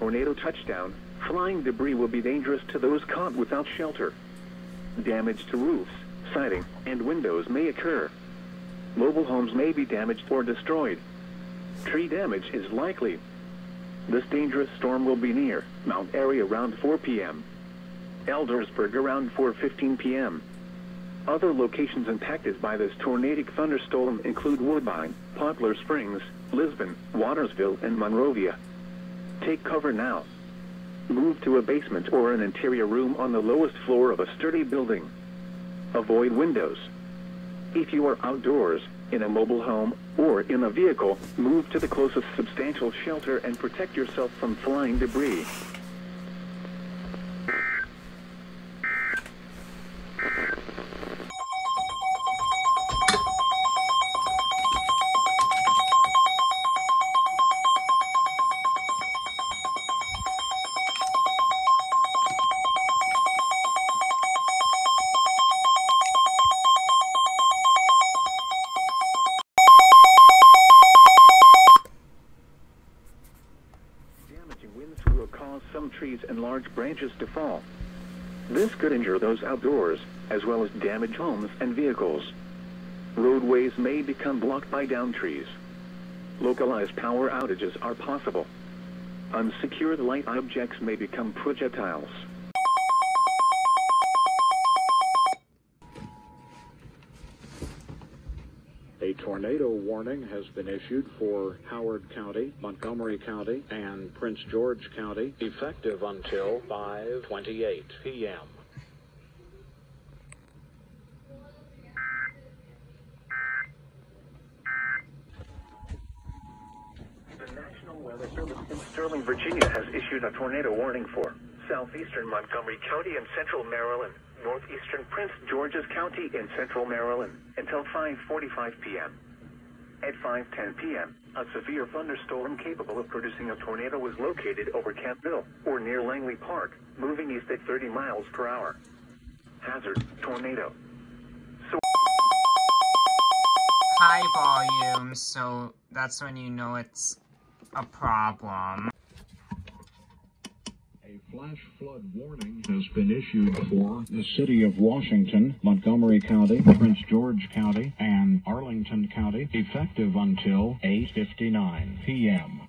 tornado touchdown, flying debris will be dangerous to those caught without shelter. Damage to roofs, siding, and windows may occur. Mobile homes may be damaged or destroyed. Tree damage is likely. This dangerous storm will be near Mount Airy around 4 p.m. Eldersburg around 4:15 p.m. Other locations impacted by this tornadic thunderstorm include Woodbine, Poplar Springs, Lisbon, Watersville, and Monrovia. Take cover now. Move to a basement or an interior room on the lowest floor of a sturdy building. Avoid windows. If you are outdoors, in a mobile home, or in a vehicle, move to the closest substantial shelter and protect yourself from flying debris. Winds will cause some trees and large branches to fall. This could injure those outdoors, as well as damage homes and vehicles. Roadways may become blocked by downed trees. Localized power outages are possible. Unsecured light objects may become projectiles. A tornado warning has been issued for Howard County, Montgomery County, and Prince George County, effective until 5:28 p.m. The National Weather Service in Sterling, Virginia has issued a tornado warning for southeastern Montgomery County and central Maryland, northeastern Prince George's County in central Maryland until 5:45 p.m. At 5:10 p.m., a severe thunderstorm capable of producing a tornado was located over Campbell or near Langley Park, moving east at 30 miles per hour. Hazard, tornado. High volume, so that's when you know it's a problem. A flash flood warning has been issued for the city of Washington, Montgomery County, Prince George County, and Arlington County, effective until 8:59 p.m.